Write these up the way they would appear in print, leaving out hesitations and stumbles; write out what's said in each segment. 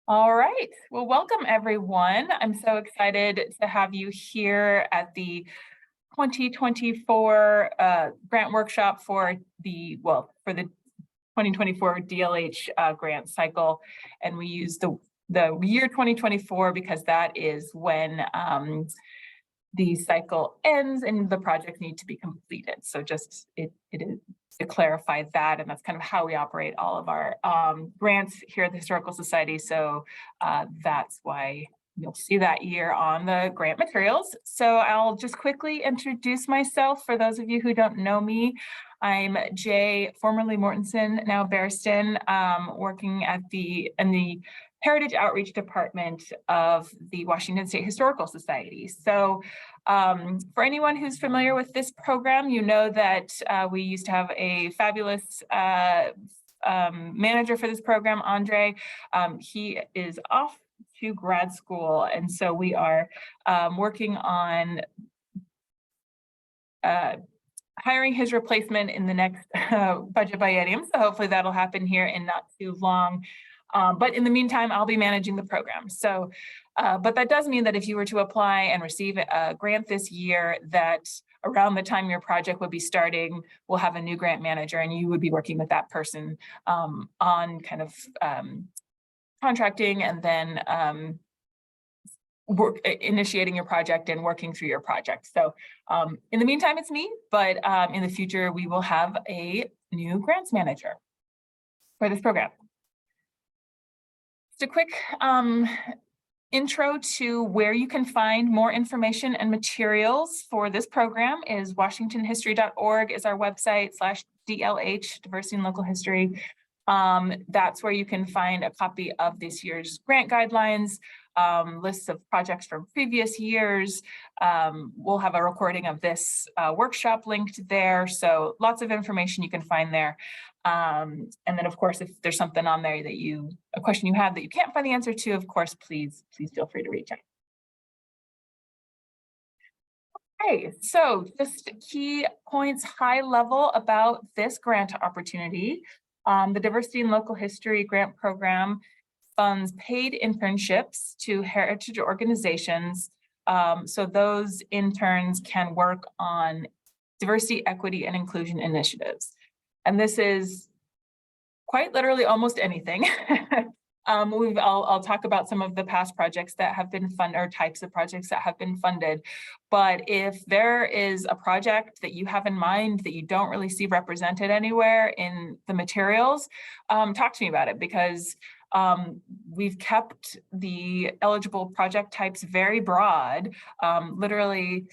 All right. Well, welcome everyone. I'm so excited to have you here at the 2024 grant workshop for the 2024 DLH grant cycle. And we use the year 2024 because that is when the cycle ends and the projects need to be completed. So just it is to clarify that, and that's kind of how we operate all of our grants here at the Historical Society. So that's why you'll see that year on the grant materials. So I'll just quickly introduce myself for those of you who don't know me. I'm Jay, formerly Mortensen, now Barriston, working in the Heritage Outreach Department of the Washington State Historical Society. So for anyone who's familiar with this program, you know that we used to have a fabulous manager for this program, Andre. He is off to grad school, and so we are working on hiring his replacement in the next budget biennium. So hopefully that'll happen here in not too long. But in the meantime, I'll be managing the program. So, but that does mean that if you were to apply and receive a grant this year, that around the time your project would be starting, we'll have a new grant manager and you would be working with that person on kind of contracting and then initiating your project and working through your project. So in the meantime, it's me, but in the future, we will have a new grants manager for this program. Just a quick intro to where you can find more information and materials for this program is washingtonhistory.org is our website /DLH, Diversity in Local History. That's where you can find a copy of this year's grant guidelines, lists of projects from previous years. We'll have a recording of this workshop linked there. So lots of information you can find there. And then of course, if there's something on there a question you have that you can't find the answer to, of course, please feel free to reach out. Okay, so just key points high level about this grant opportunity. The Diversity in Local History Grant Program funds paid internships to heritage organizations. So those interns can work on diversity, equity, and inclusion initiatives. And this is quite literally almost anything. I'll talk about some of the past projects that have been funded or types of projects that have been funded. But if there is a project that you have in mind that you don't really see represented anywhere in the materials, talk to me about it because we've kept the eligible project types very broad, literally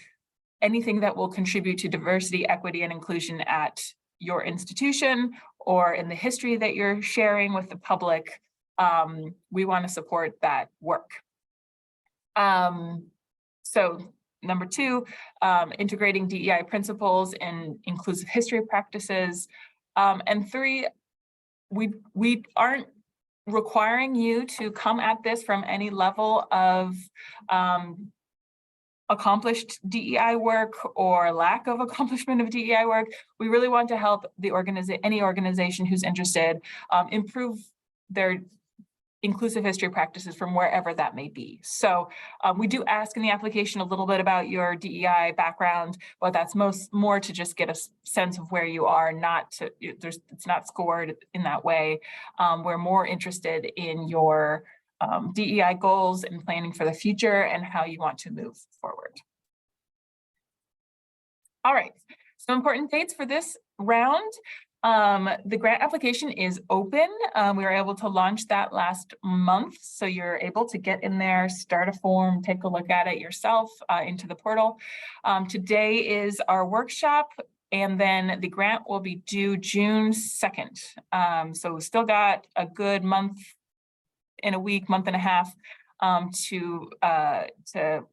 anything that will contribute to diversity, equity, and inclusion at your institution or in the history that you're sharing with the public. We want to support that work. So number two, integrating DEI principles and inclusive history practices. And three, we aren't requiring you to come at this from any level of accomplished DEI work or lack of accomplishment of DEI work. We really want to help any organization who's interested improve their inclusive history practices from wherever that may be. So we do ask in the application a little bit about your DEI background, but that's more to just get a sense of where you are, it's not scored in that way. We're more interested in your DEI goals and planning for the future and how you want to move forward. All right, so important dates for this round. The grant application is open. We were able to launch that last month. So you're able to get in there, start a form, take a look at it yourself into the portal. Today is our workshop, and then the grant will be due June 2nd. So we still got a good month and a half to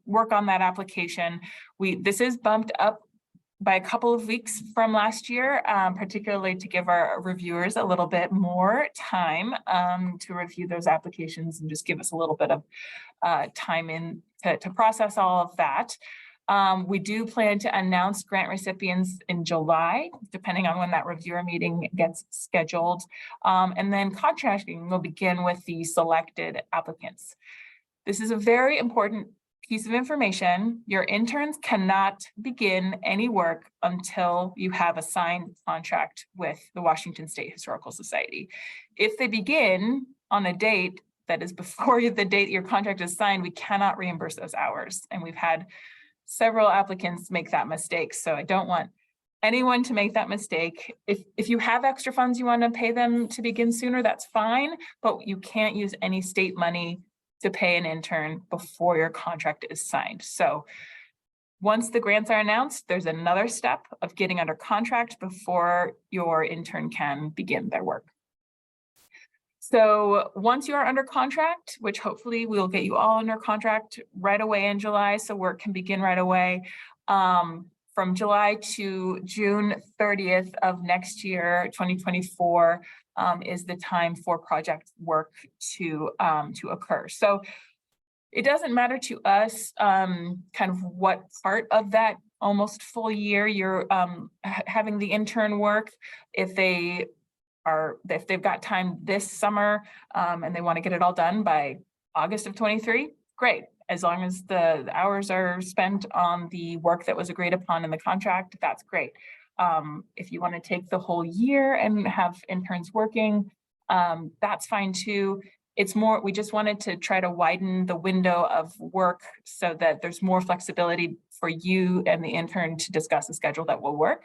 work on that application. This is bumped up by a couple of weeks from last year, particularly to give our reviewers a little bit more time to review those applications and just give us a little bit of time to process all of that. We do plan to announce grant recipients in July, depending on when that reviewer meeting gets scheduled. And then contracting will begin with the selected applicants. This is a very important piece of information. Your interns cannot begin any work until you have a signed contract with the Washington State Historical Society. If they begin on a date that is before the date your contract is signed, we cannot reimburse those hours. And we've had several applicants make that mistake. So I don't want anyone to make that mistake. If you have extra funds you want to pay them to begin sooner, that's fine, but you can't use any state money to pay an intern before your contract is signed. So once the grants are announced, there's another step of getting under contract before your intern can begin their work. So once you are under contract, which hopefully we'll get you all under contract right away in July, so work can begin right away. From July to June 30th of next year, 2024, is the time for project work to occur. So it doesn't matter to us kind of what part of that almost full year you're having the intern work. If they've got time this summer and they want to get it all done by August of 23, great. As long as the hours are spent on the work that was agreed upon in the contract, that's great. If you want to take the whole year and have interns working, that's fine too. It's more, we just wanted to try to widen the window of work so that there's more flexibility for you and the intern to discuss a schedule that will work.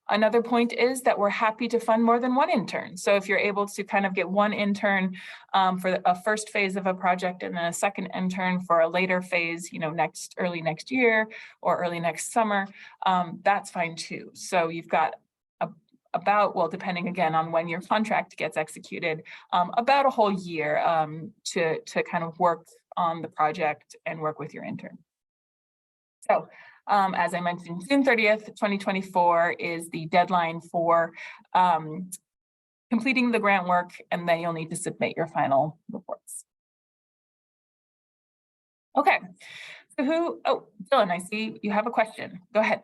Another point is that we're happy to fund more than one intern. So if you're able to kind of get one intern for a first phase of a project and then a second intern for a later phase, you know, early next year or early next summer, that's fine too. So you've got about, well, depending again on when your contract gets executed, about a whole year to kind of work on the project and work with your intern. So as I mentioned, June 30th, 2024 is the deadline for completing the grant work, and then you'll need to submit your final reports. Okay, so Dylan, I see you have a question. Go ahead.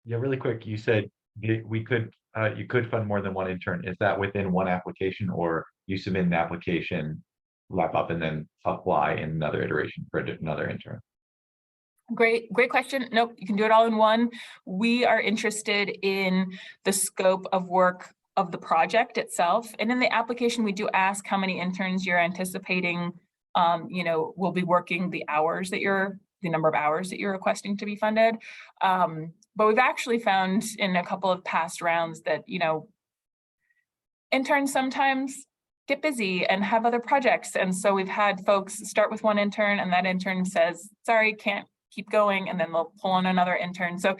Yeah, really quick. You said you could fund more than one intern. Is that within one application, or you submit an application, lap up, and then apply in another iteration for another intern? Great question. Nope, you can do it all in one. We are interested in the scope of work of the project itself. And in the application, we do ask how many interns you're anticipating, will be working the number of hours that you're requesting to be funded. But we've actually found in a couple of past rounds that, interns sometimes get busy and have other projects. And so we've had folks start with one intern and that intern says, sorry, can't keep going, and then they'll pull on another intern. So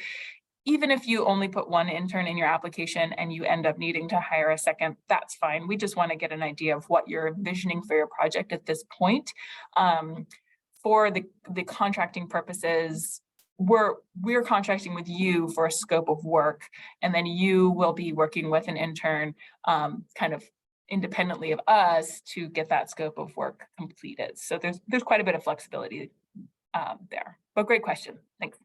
even if you only put one intern in your application and you end up needing to hire a second, that's fine. We just want to get an idea of what you're envisioning for your project at this point. For the contracting purposes, we're contracting with you for a scope of work, and then you will be working with an intern kind of independently of us to get that scope of work completed. So there's quite a bit of flexibility there, but great question. Thanks.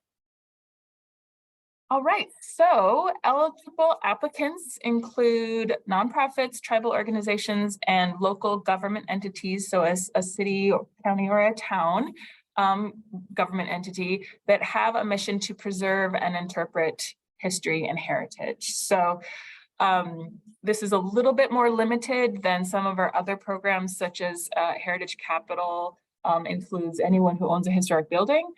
All right, so eligible applicants include nonprofits, tribal organizations, and local government entities. So as a city, or county, or a town government entity that have a mission to preserve and interpret history and heritage. So this is a little bit more limited than some of our other programs, such as Heritage Capital includes anyone who owns a historic building.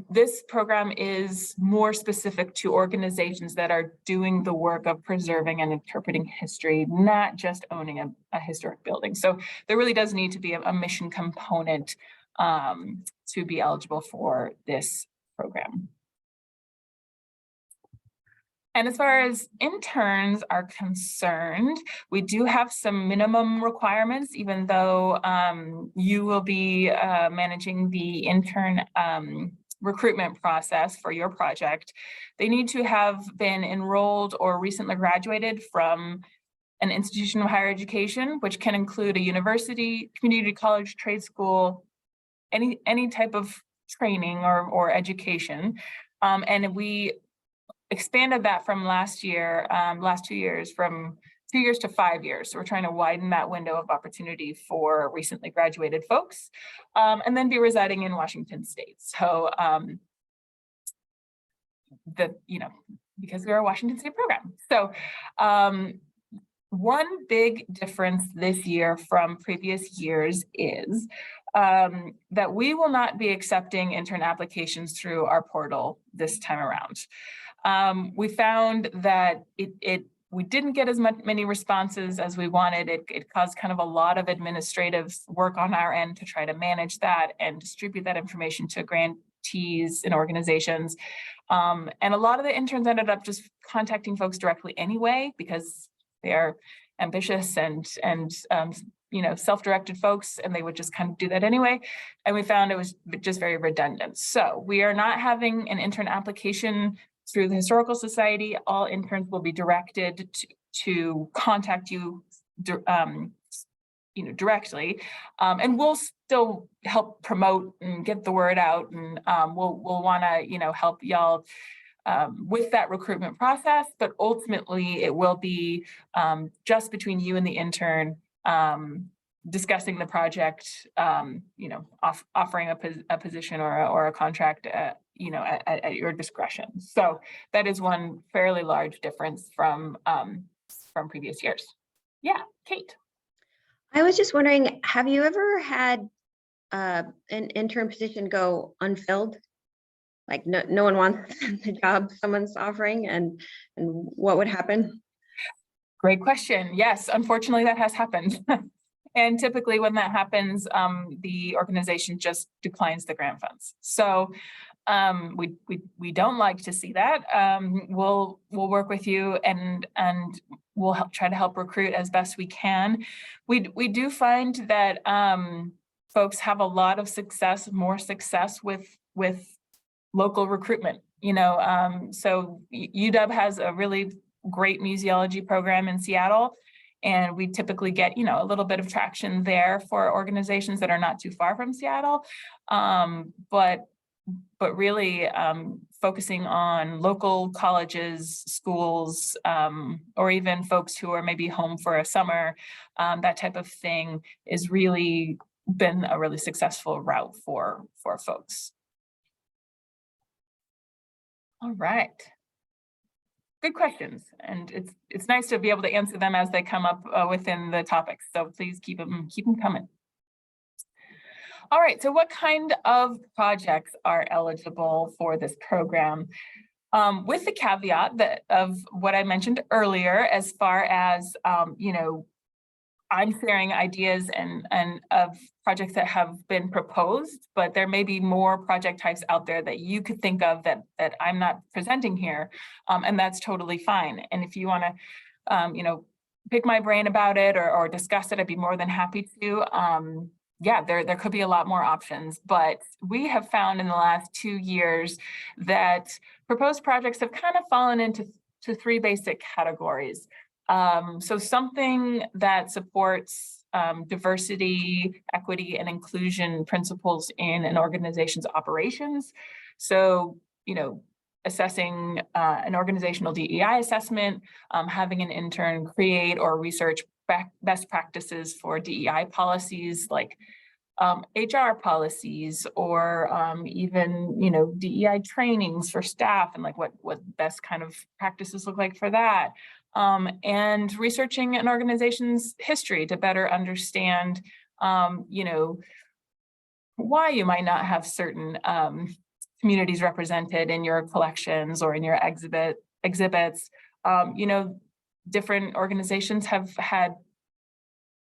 This program is more specific to organizations that are doing the work of preserving and interpreting history, not just owning a historic building. So there really does need to be a mission component to be eligible for this program. And as far as interns are concerned, we do have some minimum requirements, even though you will be managing the intern recruitment process for your project. They need to have been enrolled or recently graduated from an institution of higher education, which can include a university, community college, trade school, any type of training or education. And we expanded that from last 2 years, from 2 years to 5 years. So we're trying to widen that window of opportunity for recently graduated folks, and then be residing in Washington State. So because we're a Washington State program. So one big difference this year from previous years is that we will not be accepting intern applications through our portal this time around. We found that we didn't get as many responses as we wanted. It caused kind of a lot of administrative work on our end to try to manage that and distribute that information to grantees and organizations. And a lot of the interns ended up just contacting folks directly anyway, because they are ambitious and self-directed folks, and they would just kind of do that anyway. And we found it was just very redundant. So we are not having an intern application through the Historical Society. All interns will be directed to contact you, directly, and we'll still help promote and get the word out, and we'll want to help y'all with that recruitment process. But ultimately, it will be just between you and the intern, discussing the project, offering a position or a contract, at your discretion. So that is one fairly large difference from previous years. Yeah, Kate. I was just wondering, have you ever had an intern position go unfilled? Like no one wants the job someone's offering, and what would happen? Great question. Yes, unfortunately that has happened. And typically when that happens, the organization just declines the grant funds. So we don't like to see that. We'll work with you and we'll try to help recruit as best we can. We do find that folks have a lot of more success with local recruitment. So UW has a really great museology program in Seattle, and we typically get a little bit of traction there for organizations that are not too far from Seattle, but really focusing on local colleges, schools, or even folks who are maybe home for a summer, that type of thing is really been a really successful route for folks. All right. Good questions, and it's nice to be able to answer them as they come up within the topics. So please keep them coming. All right, so what kind of projects are eligible for this program? With the caveat of what I mentioned earlier, as far as I'm sharing ideas and of projects that have been proposed, but there may be more project types out there that you could think of that I'm not presenting here, and that's totally fine. And if you want to, pick my brain about it or discuss it, I'd be more than happy to. Yeah, there could be a lot more options, but we have found in the last 2 years that proposed projects have kind of fallen into 3 basic categories. So something that supports diversity, equity, and inclusion principles in an organization's operations. So, assessing an organizational DEI assessment, having an intern create or research best practices for DEI policies like HR policies, or even DEI trainings for staff, and like what best kind of practices look like for that. And researching an organization's history to better understand, why you might not have certain communities represented in your collections or in your exhibits. Different organizations have had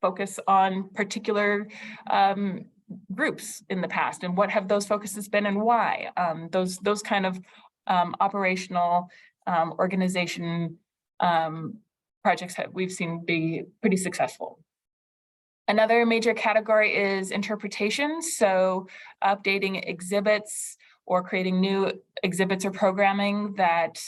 focus on particular groups in the past, and what have those focuses been and why. Those kind of operational organization projects that we've seen be pretty successful. Another major category is interpretation. So updating exhibits or creating new exhibits or programming that,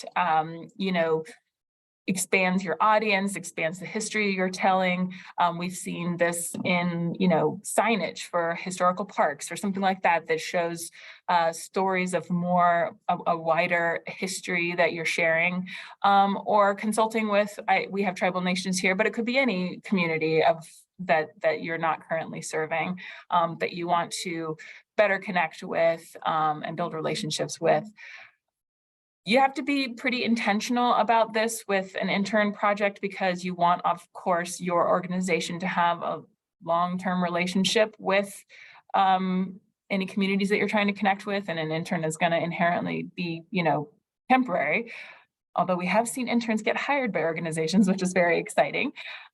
expands your audience, expands the history you're telling. We've seen this in, signage for historical parks or something like that, that shows stories of a wider history that you're sharing, or consulting with, we have tribal nations here, but it could be any community that you're not currently serving, that you want to better connect with and build relationships with. You have to be pretty intentional about this with an intern project, because you want, of course, your organization to have a long-term relationship with any communities that you're trying to connect with, and an intern is going to inherently be, temporary. Although we have seen interns get hired by organizations, which is very exciting.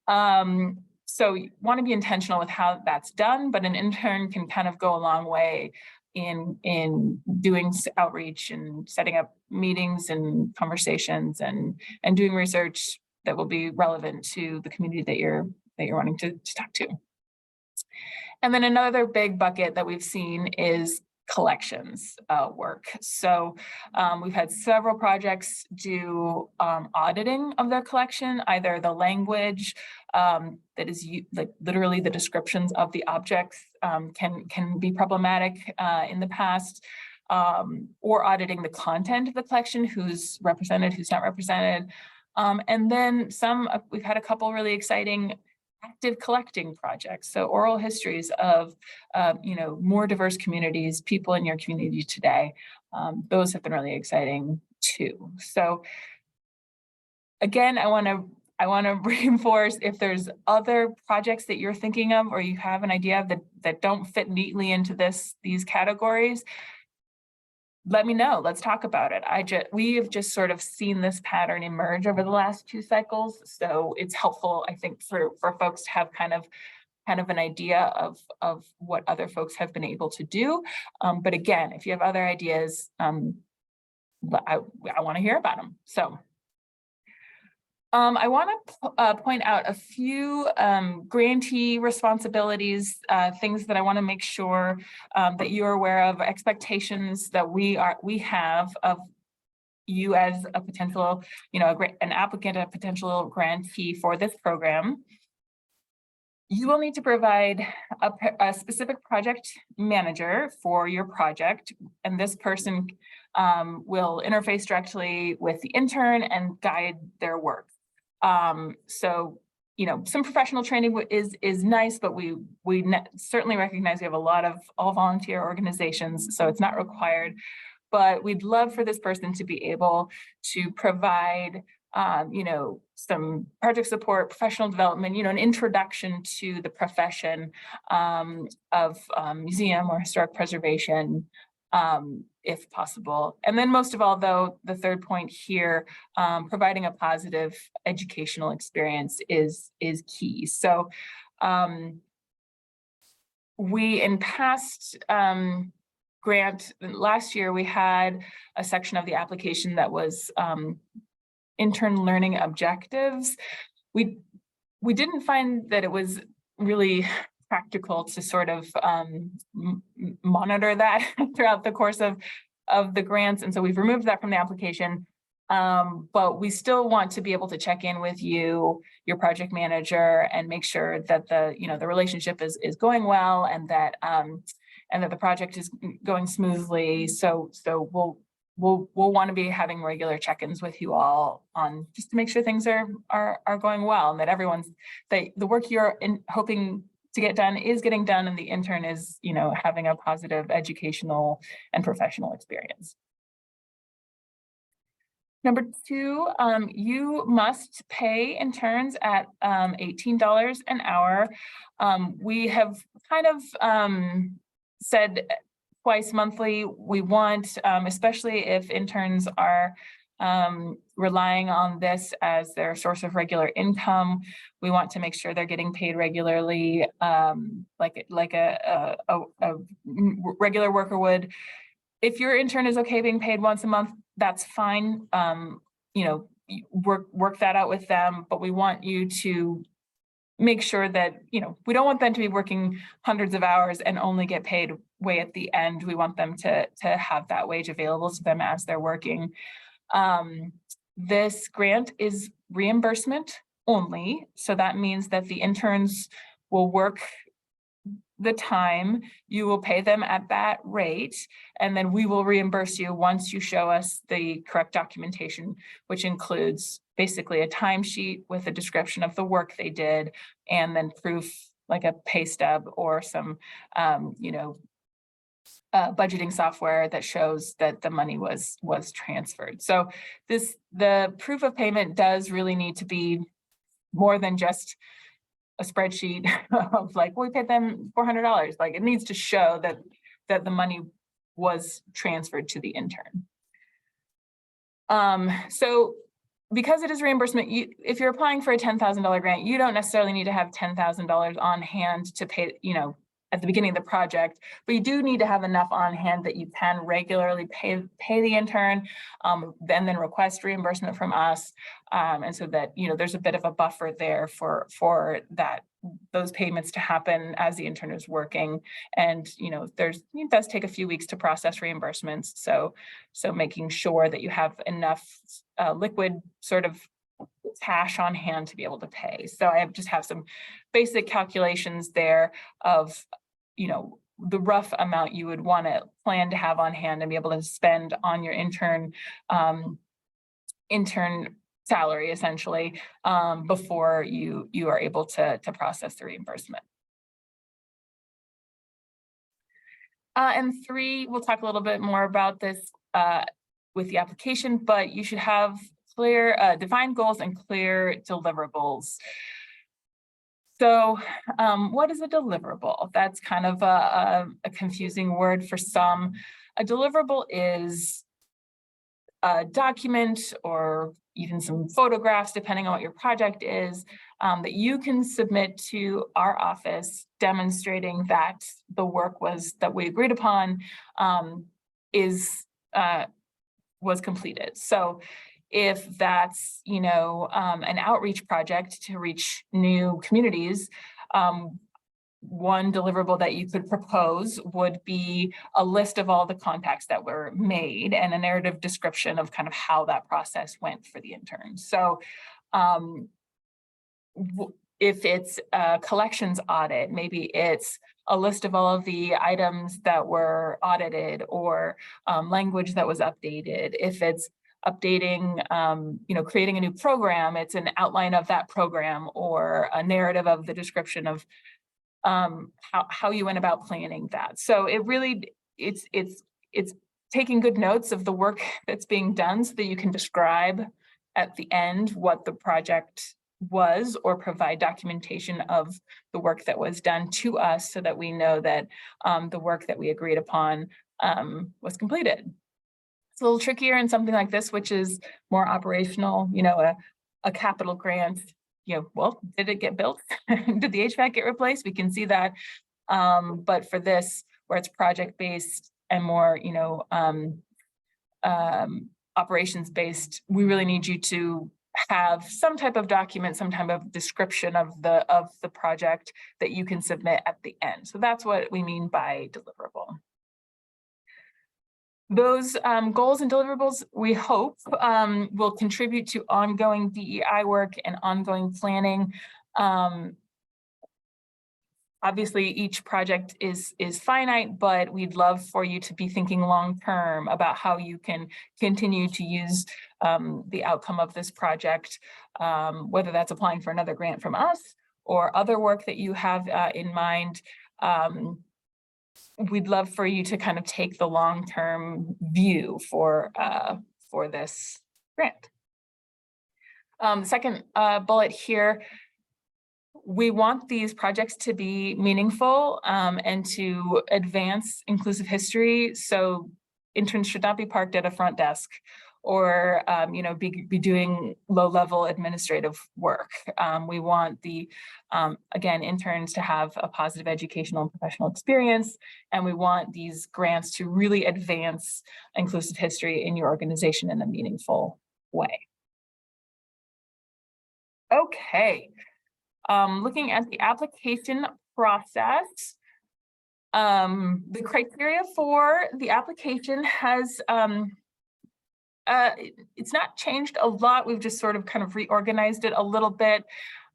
So you want to be intentional with how that's done, but an intern can kind of go a long way in doing outreach and setting up meetings and conversations and doing research that will be relevant to the community that you're wanting to talk to. And then another big bucket that we've seen is collections work. So we've had several projects do auditing of their collection, either the language that is like literally the descriptions of the objects can be problematic in the past, or auditing the content of the collection, who's represented, who's not represented. And then we've had a couple really exciting active collecting projects. So oral histories of, more diverse communities, people in your community today. Those have been really exciting too. So again, I want to reinforce, if there's other projects that you're thinking of, or you have an idea of that don't fit neatly into these categories, let me know. Let's talk about it. We have just sort of seen this pattern emerge over the last 2 cycles. So it's helpful, I think, for folks to have kind of an idea of what other folks have been able to do. But again, if you have other ideas, I want to hear about them. So I want to point out a few grantee responsibilities, things that I want to make sure that you're aware of, expectations that we have of you as a potential, an applicant, a potential grantee for this program. You will need to provide a specific project manager for your project, and this person will interface directly with the intern and guide their work. So, some professional training is nice, but we certainly recognize we have a lot of all volunteer organizations, so it's not required. But we'd love for this person to be able to provide some project support, professional development, an introduction to the profession of museum or historic preservation, if possible. And then most of all, though, the third point here, providing a positive educational experience is key. So we, in past grant, last year, we had a section of the application that was intern learning objectives. We didn't find that it was really practical to sort of monitor that throughout the course of the grants, and so we've removed that from the application. But we still want to be able to check in with you, your project manager, and make sure that the relationship is going well, and that the project is going smoothly. So we'll want to be having regular check-ins with you all on just to make sure things are going well, and that the work you're hoping to get done is getting done, and the intern is having a positive educational and professional experience. Number 2, you must pay interns at $18 an hour. We have kind of said twice monthly. We want, especially if interns are relying on this as their source of regular income, we want to make sure they're getting paid regularly, like a regular worker would. If your intern is okay being paid once a month, that's fine. Work that out with them, but we want you to make sure that, we don't want them to be working hundreds of hours and only get paid way at the end. We want them to have that wage available to them as they're working. This grant is reimbursement only. So that means that the interns will work the time, you will pay them at that rate, and then we will reimburse you once you show us the correct documentation, which includes basically a timesheet with a description of the work they did, and then proof like a pay stub or some, budgeting software that shows that the money was transferred. So the proof of payment does really need to be more than just a spreadsheet of like, we paid them $400. Like, it needs to show that the money was transferred to the intern. So because it is reimbursement, if you're applying for a $10,000 grant, you don't necessarily need to have $10,000 on hand to pay, at the beginning of the project, but you do need to have enough on hand that you can regularly pay the intern, then request reimbursement from us. And so that, there's a bit of a buffer there for those payments to happen as the intern is working. And, it does take a few weeks to process reimbursements. So making sure that you have enough liquid sort of cash on hand to be able to pay. So I just have some basic calculations there of, the rough amount you would want to plan to have on hand and be able to spend on your intern salary, essentially, before you are able to process the reimbursement. And 3, we'll talk a little bit more about this with the application, but you should have clear defined goals and clear deliverables. So what is a deliverable? That's kind of a confusing word for some. A deliverable is a document or even some photographs, depending on what your project is, that you can submit to our office demonstrating that the work that we agreed upon was completed. So if that's, an outreach project to reach new communities, one deliverable that you could propose would be a list of all the contacts that were made and a narrative description of kind of how that process went for the interns. So if it's a collections audit, maybe it's a list of all of the items that were audited or language that was updated. If it's updating, creating a new program, it's an outline of that program or a narrative of the description of how you went about planning that. So it really, it's taking good notes of the work that's being done so that you can describe at the end what the project was or provide documentation of the work that was done to us so that we know that the work that we agreed upon was completed. It's a little trickier in something like this, which is more operational, a capital grant. Well, did it get built? Did the HVAC get replaced? We can see that. But for this, where it's project-based and more, operations-based, we really need you to have some type of document, some type of description of the project that you can submit at the end. So that's what we mean by deliverable. Those goals and deliverables, we hope, will contribute to ongoing DEI work and ongoing planning. Obviously, each project is finite, but we'd love for you to be thinking long-term about how you can continue to use the outcome of this project, whether that's applying for another grant from us or other work that you have in mind. We'd love for you to kind of take the long-term view for this grant. The second bullet here, we want these projects to be meaningful and to advance inclusive history. So interns should not be parked at a front desk or be doing low-level administrative work. We want again, interns to have a positive educational and professional experience, and we want these grants to really advance inclusive history in your organization in a meaningful way. Okay, looking at the application process, the criteria for the application has it's not changed a lot. We've just sort of kind of reorganized it a little bit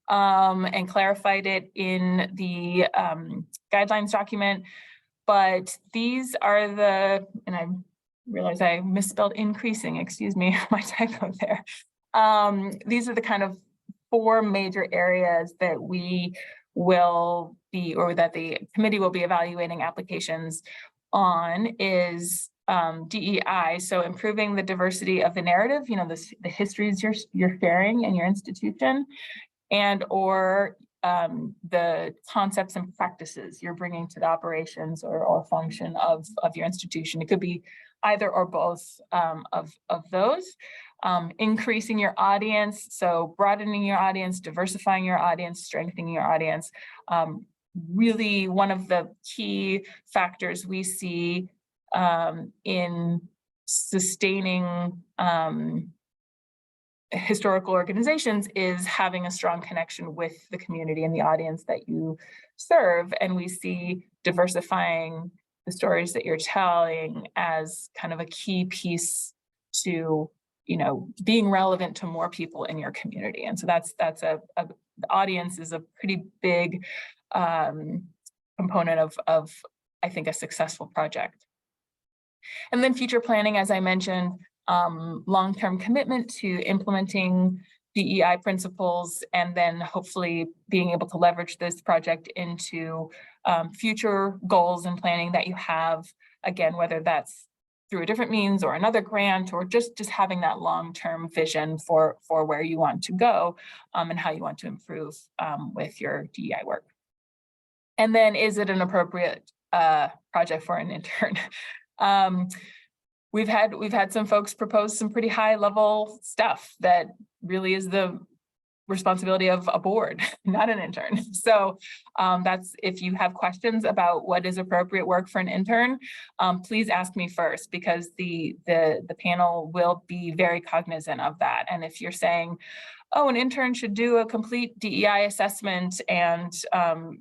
and clarified it in the guidelines document. But these are the, and I realize I misspelled increasing, excuse me, my typo there. These are the kind of 4 major areas that we will be, or that the committee will be evaluating applications on, is DEI, so improving the diversity of the narrative, you know, the histories you're sharing in your institution, and or the concepts and practices you're bringing to the operations or function of your institution. It could be either or both of those. Increasing your audience, so broadening your audience, diversifying your audience, strengthening your audience. Really one of the key factors we see in sustaining historical organizations is having a strong connection with the community and the audience that you serve. And we see diversifying the stories that you're telling as kind of a key piece to, you know, being relevant to more people in your community. And so that's the audience is a pretty big component of I think a successful project. And then future planning, as I mentioned, long-term commitment to implementing DEI principles, and then hopefully being able to leverage this project into future goals and planning that you have, again, whether that's through a different means or another grant, or just having that long-term vision for where you want to go and how you want to improve with your DEI work. And then, is it an appropriate project for an intern? We've had some folks propose some pretty high level stuff that really is the responsibility of a board, not an intern. So that's, if you have questions about what is appropriate work for an intern, please ask me first, because the panel will be very cognizant of that. And if you're saying, oh, an intern should do a complete DEI assessment and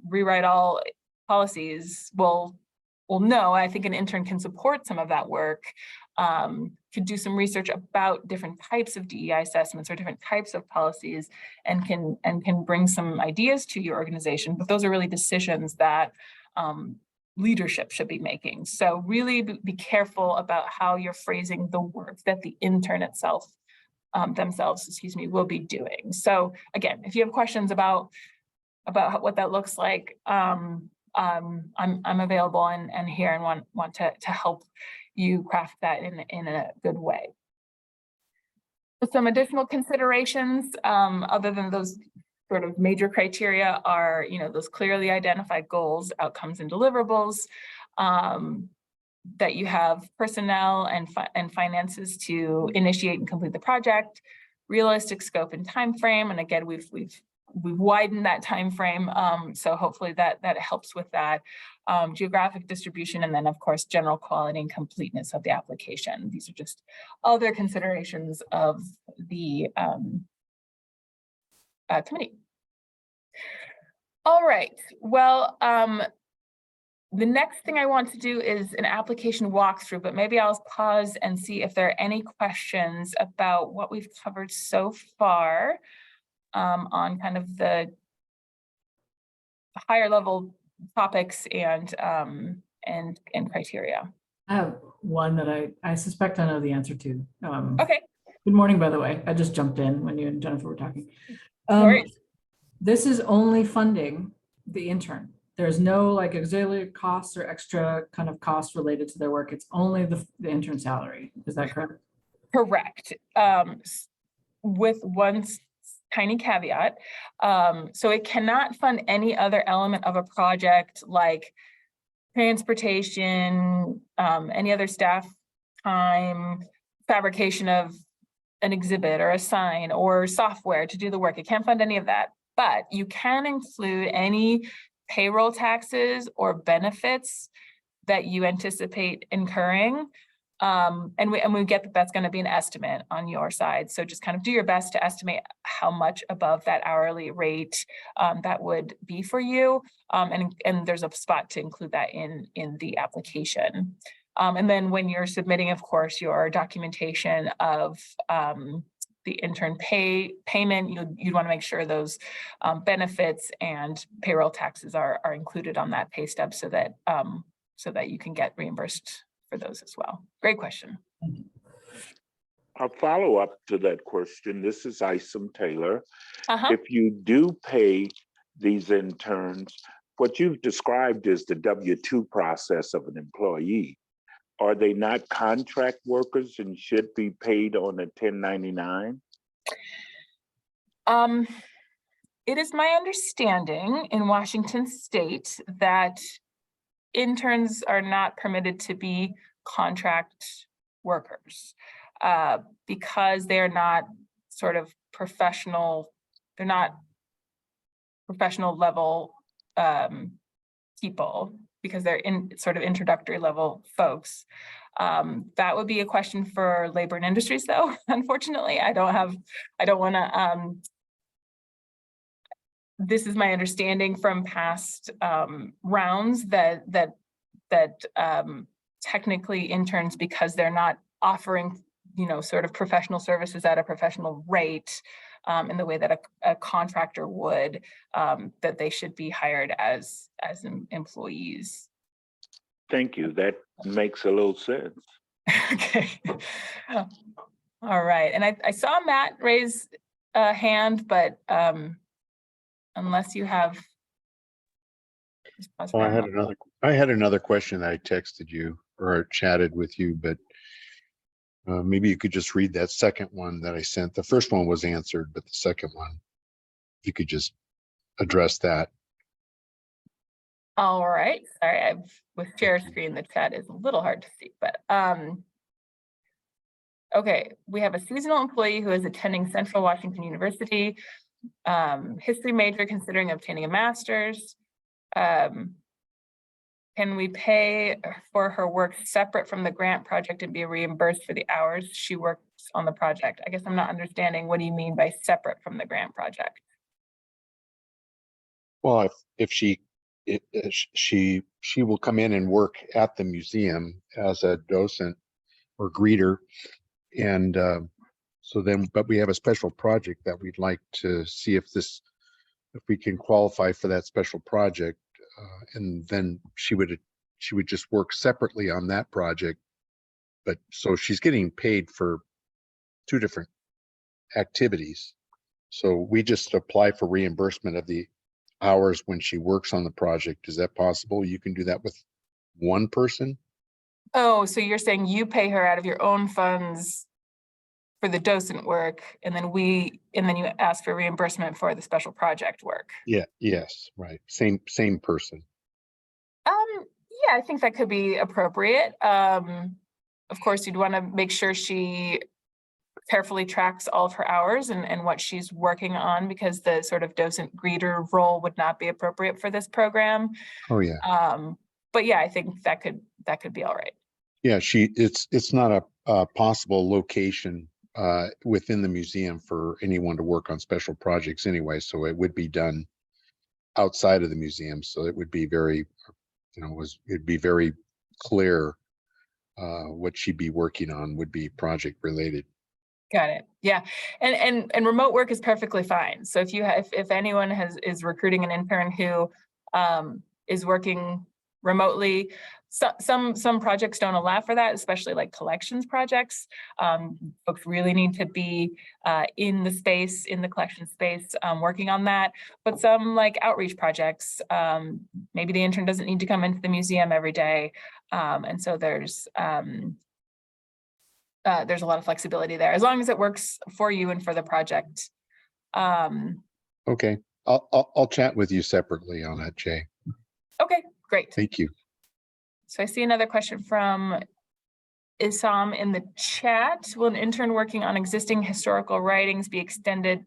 rewrite all policies, well, no, I think an intern can support some of that work, could do some research about different types of DEI assessments or different types of policies, and can bring some ideas to your organization. But those are really decisions that leadership should be making. So really be careful about how you're phrasing the work that the intern itself, themselves, will be doing. So again, if you have questions about what that looks like, I'm available and here and want to help you craft that in a good way. So some additional considerations, other than those sort of major criteria, are, you know, those clearly identified goals, outcomes, and deliverables, that you have personnel and finances to initiate and complete the project, realistic scope and time frame. And again, we've widened that time frame, so hopefully that helps with that. Geographic distribution, and then of course general quality and completeness of the application. These are just other considerations of the committee. All right, well, the next thing I want to do is an application walkthrough, but maybe I'll pause and see if there are any questions about what we've covered so far on kind of the higher level topics and criteria. I have one that I suspect I know the answer to. Okay. Good morning, by the way. I just jumped in when you and Jennifer were talking. Sorry. This is only funding the intern. There's no like auxiliary costs or extra kind of costs related to their work. It's only the intern salary. Is that correct? Correct. With one tiny caveat. So it cannot fund any other element of a project like transportation, any other staff time, fabrication of an exhibit or a sign or software to do the work. It can't fund any of that, but you can include any payroll taxes or benefits that you anticipate incurring. And we get that that's going to be an estimate on your side. So just kind of do your best to estimate how much above that hourly rate that would be for you. And there's a spot to include that in the application. And then when you're submitting, of course, your documentation of the intern payment, you'd want to make sure those benefits and payroll taxes are included on that pay stub so that you can get reimbursed for those as well. Great question. A follow-up to that question, this is Isom Taylor. Uh-huh. If you do pay these interns, what you've described is the W-2 process of an employee. Are they not contract workers and should be paid on a 1099? It is my understanding in Washington State that interns are not permitted to be contract workers because they're not sort of professional, they're not professional level people, because they're in sort of introductory level folks. That would be a question for labor and industries, though. Unfortunately, I don't want to. This is my understanding from past rounds that technically interns, because they're not offering, sort of professional services at a professional rate in the way that a contractor would, that they should be hired as employees. Thank you. That makes a little sense. Okay. All right. And I saw Matt raise a hand, but unless you have. Oh, I had another question that I texted you or chatted with you, but maybe you could just read that second one that I sent. The first one was answered, but the second one, if you could just address that. All right. Sorry, with share screen, the chat is a little hard to see, but okay. We have a seasonal employee who is attending Central Washington University, history major, considering obtaining a master's. Can we pay for her work separate from the grant project and be reimbursed for the hours she works on the project? I guess I'm not understanding, what do you mean by separate from the grant project? Well, if she will come in and work at the museum as a docent or greeter, and so then, but we have a special project that we'd like to see if we can qualify for that special project, and then she would just work separately on that project. But so she's getting paid for two different activities. So we just apply for reimbursement of the hours when she works on the project. Is that possible? You can do that with one person? Oh, so you're saying you pay her out of your own funds for the docent work, and then you ask for reimbursement for the special project work. Yeah, yes, right. Same person. Yeah, I think that could be appropriate. Of course, you'd want to make sure she carefully tracks all of her hours and what she's working on, because the sort of docent greeter role would not be appropriate for this program. Oh yeah. But yeah, I think that could be all right. Yeah, it's not a possible location within the museum for anyone to work on special projects anyway, so it would be done outside of the museum. So it would be very, it'd be very clear what she'd be working on would be project related. Got it. Yeah, and remote work is perfectly fine. So if anyone is recruiting an intern who is working remotely, some projects don't allow for that, especially like collections projects. Folks really need to be in the collection space, working on that. But some like outreach projects, maybe the intern doesn't need to come into the museum every day, and so there's a lot of flexibility there, as long as it works for you and for the project. Okay, I'll chat with you separately on that, Jay. Okay, great. Thank you. So I see another question from Isam in the chat. Will an intern working on existing historical writings be extended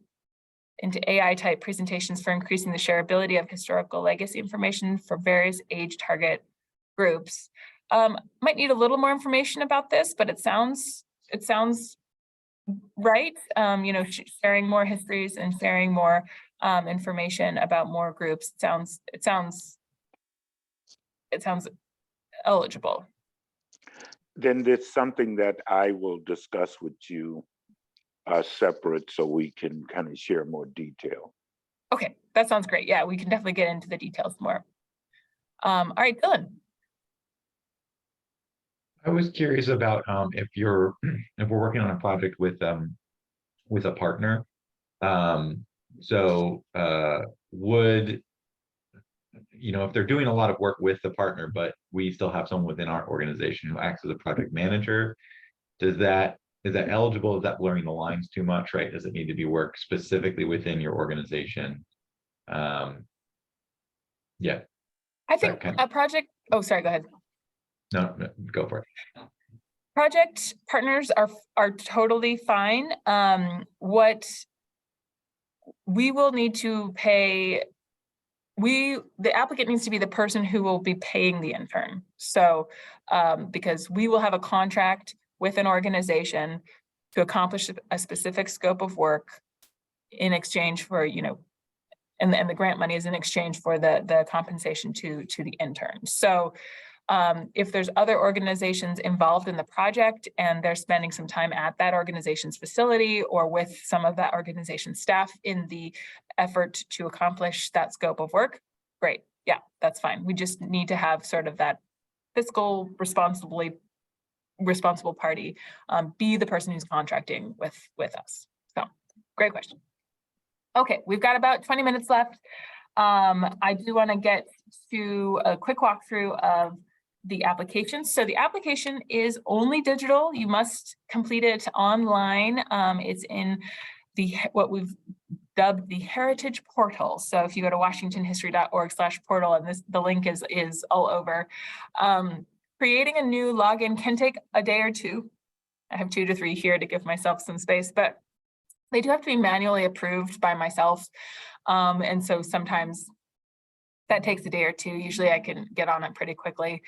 into AI type presentations for increasing the shareability of historical legacy information for various age target groups? Might need a little more information about this, but it sounds right. Sharing more histories and sharing more information about more groups. It sounds eligible. then there's something that I will discuss with you separate so we can kind of share more detail. Okay, that sounds great. Yeah, we can definitely get into the details more. All right, Dylan. I was curious about if we're working on a project with a partner. Would, if they're doing a lot of work with the partner, but we still have someone within our organization who acts as a project manager, is that eligible? Is that blurring the lines too much, right? Does it need to be work specifically within your organization? Yeah. I think a project, oh, sorry, go ahead. No, go for it. Project partners are totally fine. What we will need to pay, the applicant needs to be the person who will be paying the intern. So because we will have a contract with an organization to accomplish a specific scope of work in exchange for, and the grant money is in exchange for the compensation to the intern. So if there's other organizations involved in the project and they're spending some time at that organization's facility or with some of that organization's staff in the effort to accomplish that scope of work, great. Yeah, that's fine. We just need to have sort of that fiscal responsible party be the person who's contracting with us. So great question. Okay, we've got about 20 minutes left. I do want to get to a quick walkthrough of the application. So the application is only digital. You must complete it online. It's in what we've dubbed the Heritage Portal. So if you go to washingtonhistory.org/portal, and the link is all over. Creating a new login can take a day or two. I have 2 to 3 here to give myself some space, but they do have to be manually approved by myself. And so sometimes that takes a day or two. Usually I can get on it pretty quickly.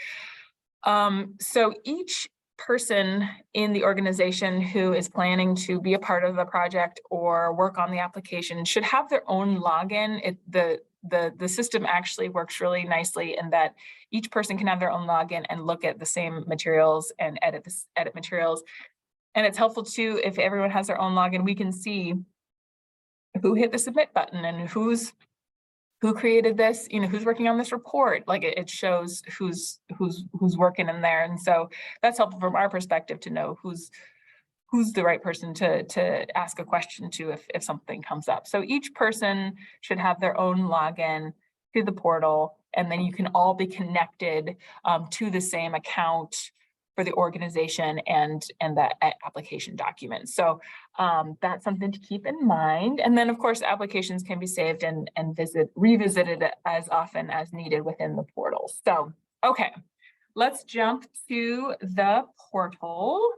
So each person in the organization who is planning to be a part of the project or work on the application should have their own login. The system actually works really nicely in that each person can have their own login and look at the same materials and edit materials. And it's helpful too, if everyone has their own login, we can see who hit the submit button and who created this, who's working on this report. Like it shows who's working in there. And so that's helpful from our perspective to know who's the right person to ask a question to if something comes up. So each person should have their own login to the portal, and then you can all be connected to the same account for the organization and that application document. So that's something to keep in mind. And then of course, applications can be saved and revisited as often as needed within the portal. So, okay, let's jump to the portal.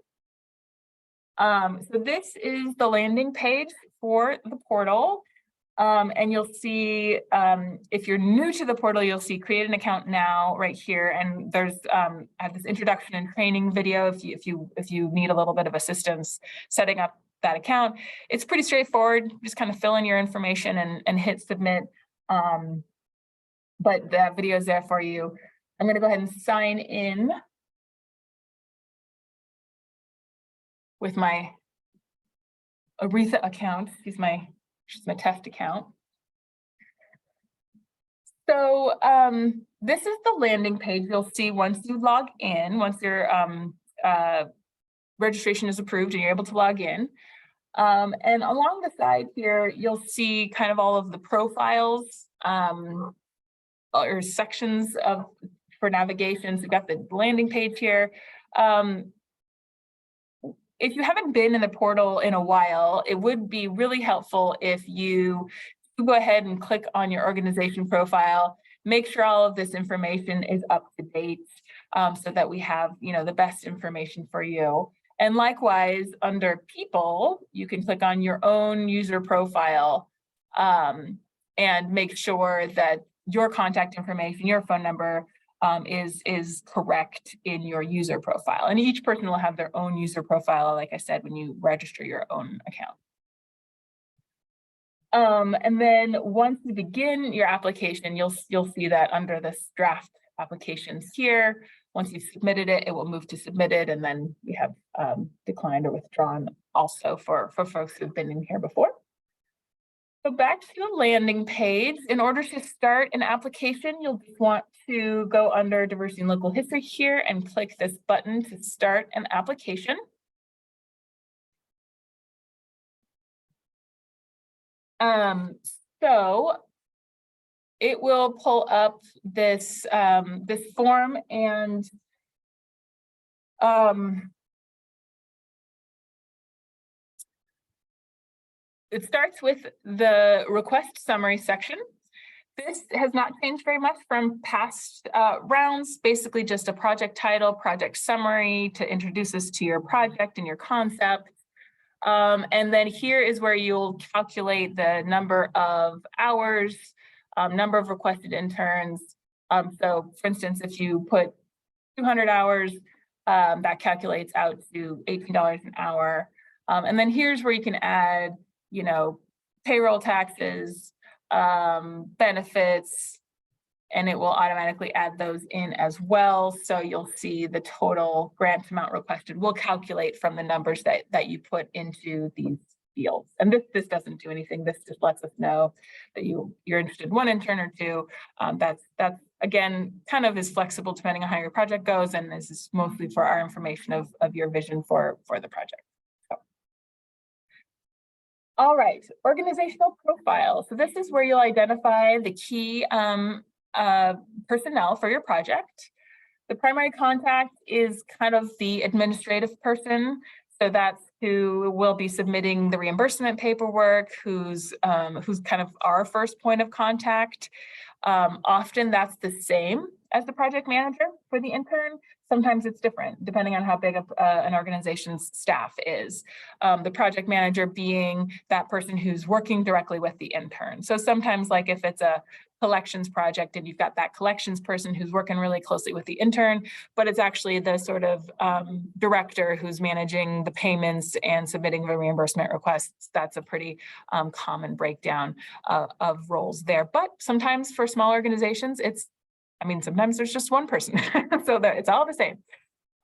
So this is the landing page for the portal. And you'll see, if you're new to the portal, you'll see create an account now right here. And there's I have this introduction and training video if you need a little bit of assistance setting up that account. It's pretty straightforward. Just kind of fill in your information and hit submit. But the video is there for you. I'm going to go ahead and sign in with my Aretha account. She's my test account. So this is the landing page you'll see once you log in, once your registration is approved and you're able to log in. And along the side here, you'll see kind of all of the profiles or sections for navigation. So you've got the landing page here. If you haven't been in the portal in a while, it would be really helpful if you go ahead and click on your organization profile, make sure all of this information is up to date so that we have, the best information for you. And likewise, under people, you can click on your own user profile and make sure that your contact information, your phone number, is correct in your user profile. And each person will have their own user profile, like I said, when you register your own account. And then once you begin your application, you'll see that under this draft applications here, Once you've submitted it, it will move to submitted, and then we have declined or withdrawn also for folks who've been in here before. So back to the landing page. In order to start an application, you'll just want to go under diversity and local history here and click this button to start an application. So it will pull up this this form, and it starts with the request summary section. This has not changed very much from past rounds, basically just a project title, project summary to introduce us to your project and your concept. And then here is where you'll calculate the number of hours, number of requested interns. So for instance, if you put 200 hours, that calculates out to $18 an hour. And then here's where you can add, you know, payroll taxes, benefits, and it will automatically add those in as well. So you'll see the total grant amount requested will calculate from the numbers that you put into these fields. And this doesn't do anything. This just lets us know that you're interested in one intern or two. That's again, kind of is flexible depending on how your project goes. And this is mostly for our information of your vision for the project. All right, organizational profile. So this is where you'll identify the key personnel for your project. The primary contact is kind of the administrative person. So that's who will be submitting the reimbursement paperwork, who's kind of our first point of contact. Often that's the same as the project manager for the intern. Sometimes it's different depending on how big an organization's staff is. The project manager being that person who's working directly with the intern. So sometimes, like if it's a collections project and you've got that collections person who's working really closely with the intern, but it's actually the sort of director who's managing the payments and submitting the reimbursement requests. That's a pretty common breakdown of roles there. But sometimes for small organizations, sometimes there's just one person, so that it's all the same.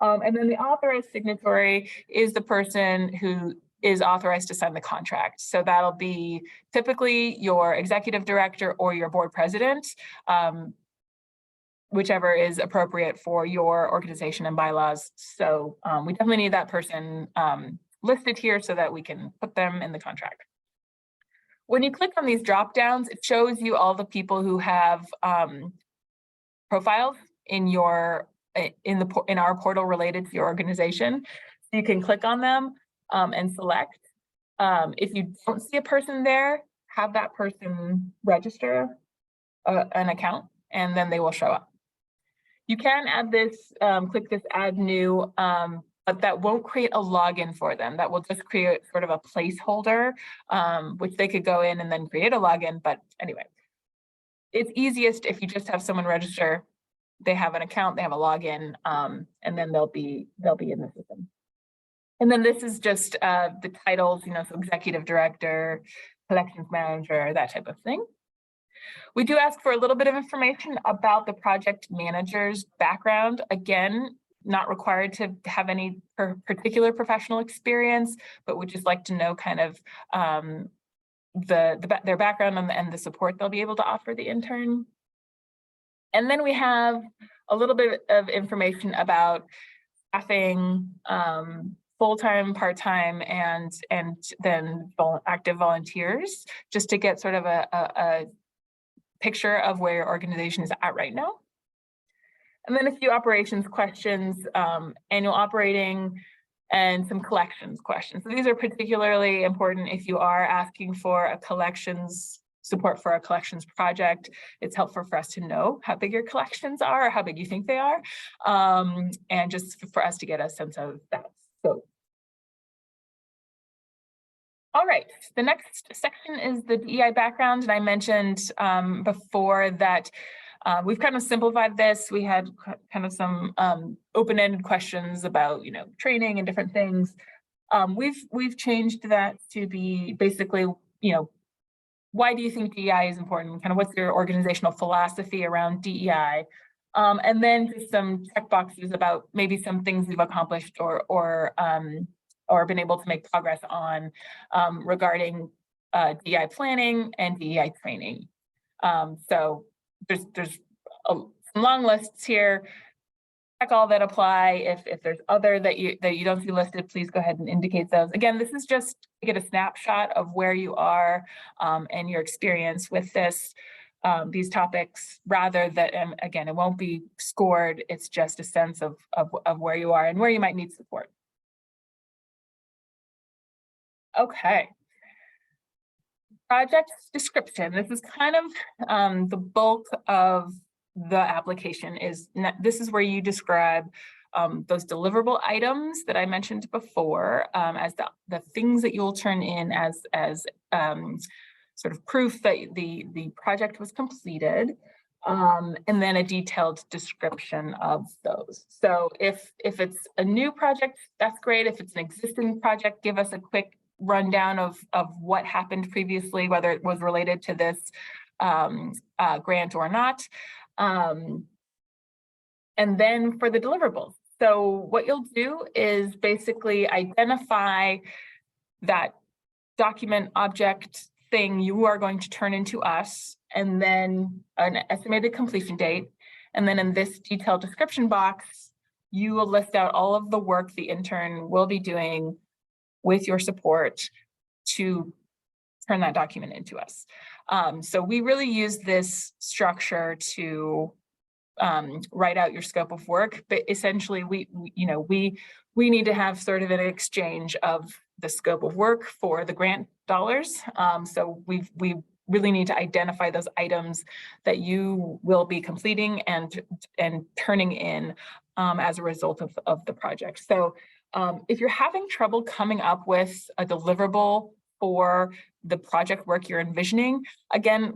And then the authorized signatory is the person who is authorized to sign the contract. So that'll be typically your executive director or your board president, whichever is appropriate for your organization and bylaws. So we definitely need that person listed here so that we can put them in the contract. When you click on these drop downs, it shows you all the people who have profiles in our portal related to your organization. So you can click on them and select. If you don't see a person there, have that person register an account, and then they will show up. You can add this, click this add new, but that won't create a login for them. That will just create sort of a placeholder, which they could go in and then create a login. But anyway, it's easiest if you just have someone register, they have an account, they have a login, and then they'll be in the system. And then this is just the titles, so executive director, collections manager, that type of thing. We do ask for a little bit of information about the project manager's background. Again, not required to have any particular professional experience, but would just like to know kind of their background and the support they'll be able to offer the intern. And then we have a little bit of information about staffing, full-time, part-time, and then active volunteers, just to get sort of a picture of where your organization is at right now. And then a few operations questions, annual operating, and some collections questions. So these are particularly important if you are asking for a collections support for a collections project. It's helpful for us to know how big your collections are, or how big you think they are, and just for us to get a sense of that. So, all right, the next section is the DEI background, and I mentioned before that we've kind of simplified this. We had kind of some open-ended questions about, training and different things. We've changed that to be basically, why do you think DEI is important? Kind of what's your organizational philosophy around DEI? And then just some check boxes about maybe some things we've accomplished or been able to make progress on regarding DEI planning and DEI training. So there's some long lists here. Check all that apply. If there's other that you don't see listed, please go ahead and indicate those. Again, this is just to get a snapshot of where you are and your experience with these topics, rather than, again, it won't be scored. It's just a sense of where you are and where you might need support. Okay. Project description. This is kind of the bulk of the application. This is where you describe those deliverable items that I mentioned before as the things that you'll turn in as sort of proof that the project was completed, and then a detailed description of those. So if it's a new project, that's great. If it's an existing project, give us a quick rundown of what happened previously, whether it was related to this grant or not. And then for the deliverables. So what you'll do is basically identify that document object thing you are going to turn into us, and then an estimated completion date. And then in this detailed description box, you will list out all of the work the intern will be doing with your support to turn that document into us. So we really use this structure to write out your scope of work, but essentially we need to have sort of an exchange of the scope of work for the grant dollars. So we really need to identify those items that you will be completing and turning in as a result of the project. So if you're having trouble coming up with a deliverable for the project work you're envisioning, again,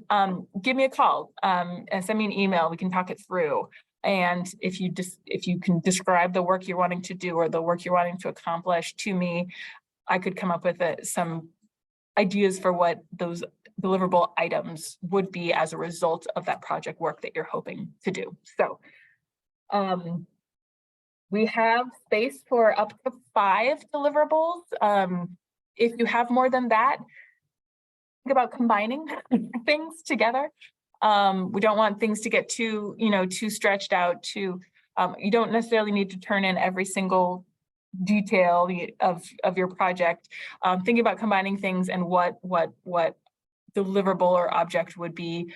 give me a call and send me an email. We can talk it through. And if you can describe the work you're wanting to do or the work you're wanting to accomplish to me, I could come up with some ideas for what those deliverable items would be as a result of that project work that you're hoping to do. So we have space for up to 5 deliverables. If you have more than that, think about combining things together. We don't want things to get too stretched out. You don't necessarily need to turn in every single detail of your project. Thinking about combining things and what deliverable or object would be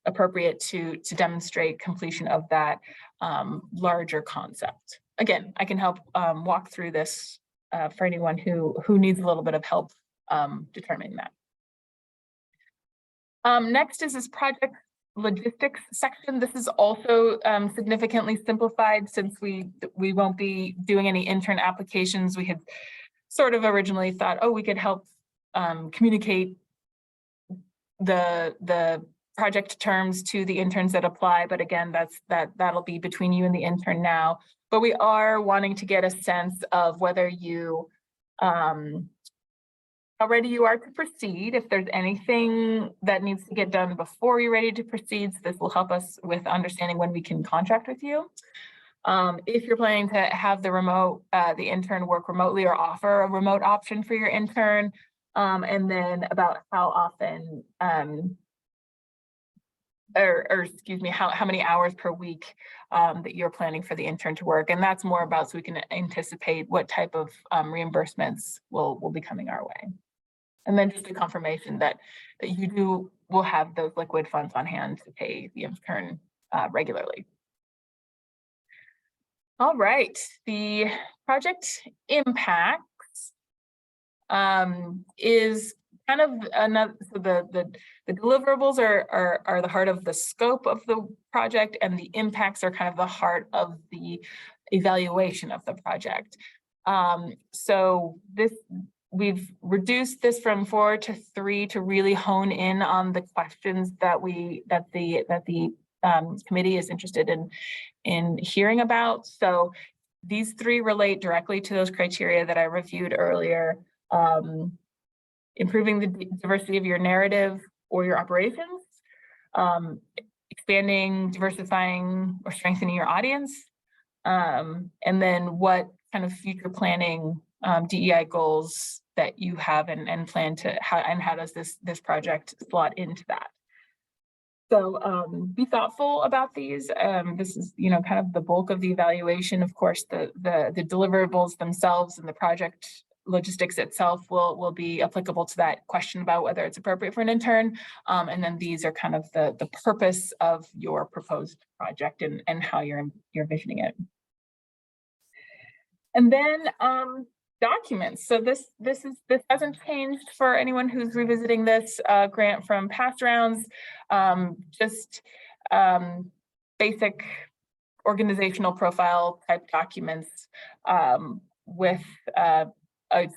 appropriate to demonstrate completion of that larger concept. Again, I can help walk through this for anyone who needs a little bit of help determining that. Next is this project logistics section. This is also significantly simplified since we won't be doing any intern applications. We had sort of originally thought, oh, we could help communicate the project terms to the interns that apply, but again, that'll be between you and the intern now. But we are wanting to get a sense of whether you how ready you are to proceed. If there's anything that needs to get done before you're ready to proceed, so this will help us with understanding when we can contract with you. If you're planning to have the intern work remotely or offer a remote option for your intern, and then about how often, excuse me, how many hours per week that you're planning for the intern to work. And that's more about so we can anticipate what type of reimbursements will be coming our way. And then just a confirmation that you will have those liquid funds on hand to pay the intern regularly. All right, the project impacts is kind of another, so the deliverables are the heart of the scope of the project, and the impacts are kind of the heart of the evaluation of the project. So we've reduced this from 4 to 3 to really hone in on the questions that the committee is interested in hearing about. So these 3 relate directly to those criteria that I reviewed earlier. Improving the diversity of your narrative or your operations, expanding, diversifying, or strengthening your audience. And then what kind of future planning DEI goals that you have and plan to, how does this project slot into that? So be thoughtful about these. This is, kind of the bulk of the evaluation. Of course, the deliverables themselves and the project logistics itself will be applicable to that question about whether it's appropriate for an intern. And then these are kind of the purpose of your proposed project and how you're envisioning it. And then documents. So this hasn't changed for anyone who's revisiting this grant from past rounds. Just basic organizational profile type documents with a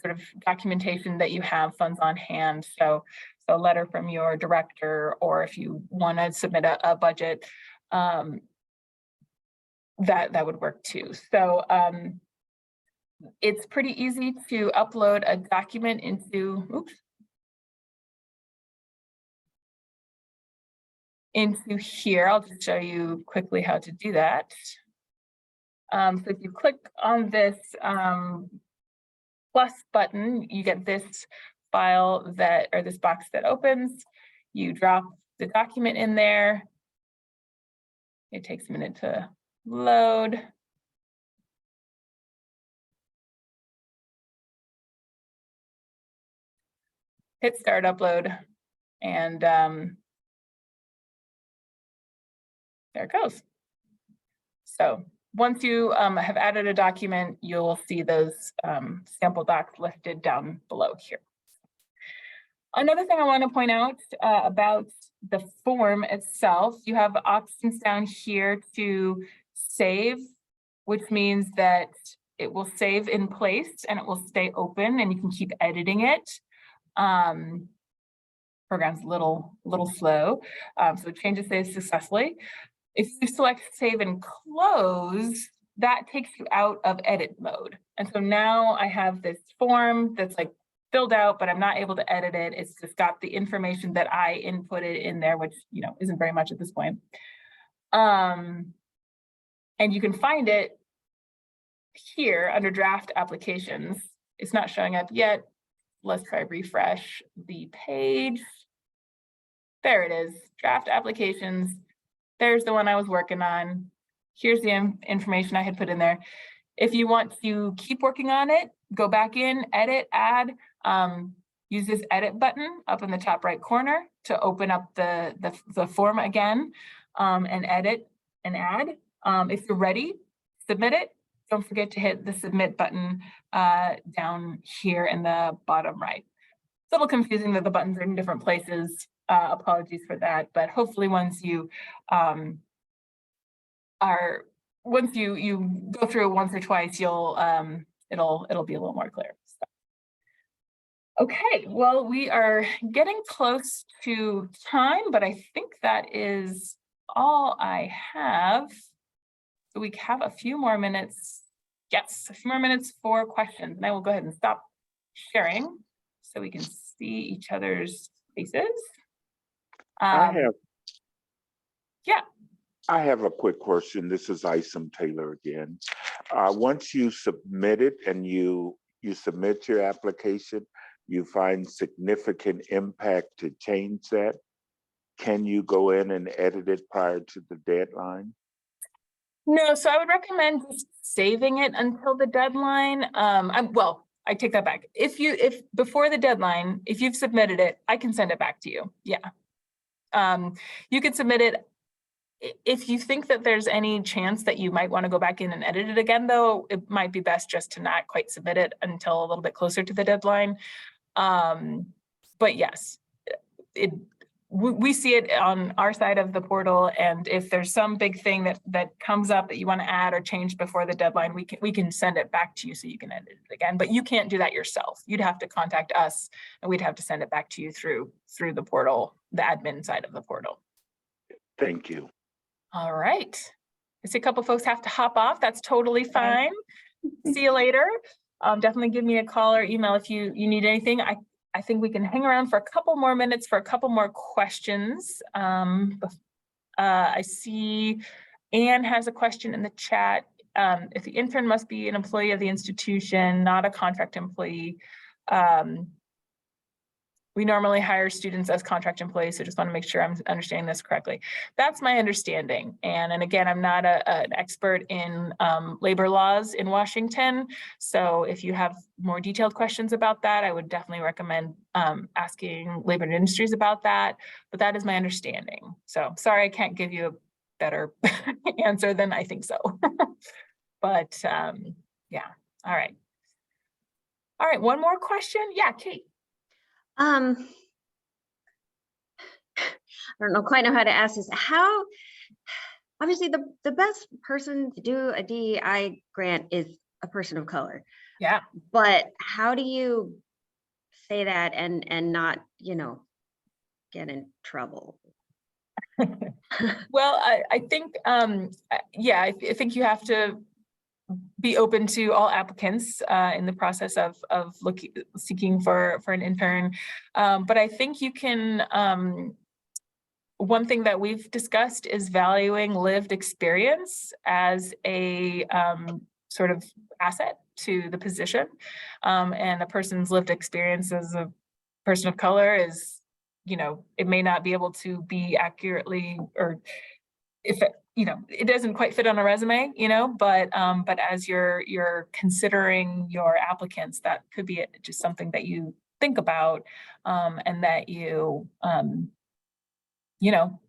sort of documentation that you have funds on hand. So a letter from your director, or if you want to submit a budget, that would work too. So it's pretty easy to upload a document into here. I'll just show you quickly how to do that. So if you click on this plus button, you get this file or this box that opens. You drop the document in there. It takes a minute to load. Hit start upload, and there it goes. So once you have added a document, you'll see those sample docs listed down below here. Another thing I want to point out about the form itself, you have options down here to save, which means that it will save in place and it will stay open and you can keep editing it. Program's a little slow, so it changes saves successfully. If you select save and close, that takes you out of edit mode. And so now I have this form that's like filled out, but I'm not able to edit it. It's just got the information that I inputted in there, which isn't very much at this point. And you can find it here under draft applications. It's not showing up yet. Let's try refresh the page. There it is, draft applications. There's the one I was working on. Here's the information I had put in there. If you want to keep working on it, go back in, edit, add, use this edit button up in the top right corner to open up the form again and edit and add. If you're ready, submit it. Don't forget to hit the submit button down here in the bottom right. It's a little confusing that the buttons are in different places. Apologies for that, but hopefully once you you go through it once or twice, you'll it'll be a little more clear. So. Okay, well, we are getting close to time, but I think that is all I have. So we have a few more minutes. Yes, a few more minutes for questions. And I will go ahead and stop sharing so we can see each other's faces. I have a quick question. This is Isom Taylor again. Once you submit it and you submit your application, you find significant impact to change that, can you go in and edit it prior to the deadline? No, so I would recommend just saving it until the deadline. I take that back. If before the deadline, if you've submitted it, I can send it back to you. Yeah. You could submit it. If you think that there's any chance that you might want to go back in and edit it again, though, it might be best just to not quite submit it until a little bit closer to the deadline. But yes, we see it on our side of the portal, and if there's some big thing that comes up that you want to add or change before the deadline, we can send it back to you so you can edit it again. But you can't do that yourself. You'd have to contact us, and we'd have to send it back to you through the portal, the admin side of the portal. Thank you. All right. I see a couple folks have to hop off. That's totally fine. See you later. Definitely give me a call or email if you need anything. I think we can hang around for a couple more minutes for a couple more questions I see Anne has a question in the chat. If the intern must be an employee of the institution, not a contract employee. We normally hire students as contract employees, so just want to make sure I'm understanding this correctly. That's my understanding. And again, I'm not an expert in labor laws in Washington. So if you have more detailed questions about that, I would definitely recommend asking Labor and Industries about that. But that is my understanding. So sorry, I can't give you a better answer than I think so. But yeah, all right. All right, one more question. Yeah, Kate. I don't know quite know how to ask this. How, obviously the best person to do a DEI grant is a person of color. Yeah. But how do you say that and not, you know, get in trouble? Well, I think, yeah, I think you have to be open to all applicants in the process of seeking for an intern. But I think you can, one thing that we've discussed is valuing lived experience as a sort of asset to the position. And a person's lived experience as a person of color is, you know, it may not be able to be accurately, or if it, you know, it doesn't quite fit on a resume, you know, but as you're considering your applicants, that could be just something that you think about, and that you, you know,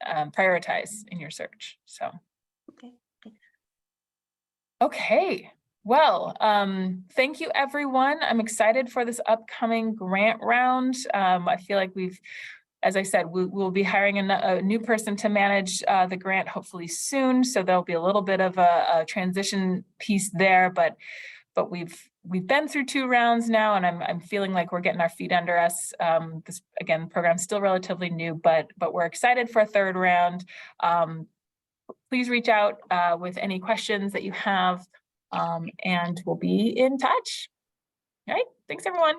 prioritize in your search. So. Okay. Okay. Well, thank you, everyone. I'm excited for this upcoming grant round. I feel like as I said, we'll be hiring a new person to manage the grant hopefully soon. So there'll be a little bit of a transition piece there, but we've been through 2 rounds now, and I'm feeling like we're getting our feet under us. This, again, program's still relatively new, but we're excited for a 3rd round. Please reach out with any questions that you have, and we'll be in touch. All right, thanks everyone.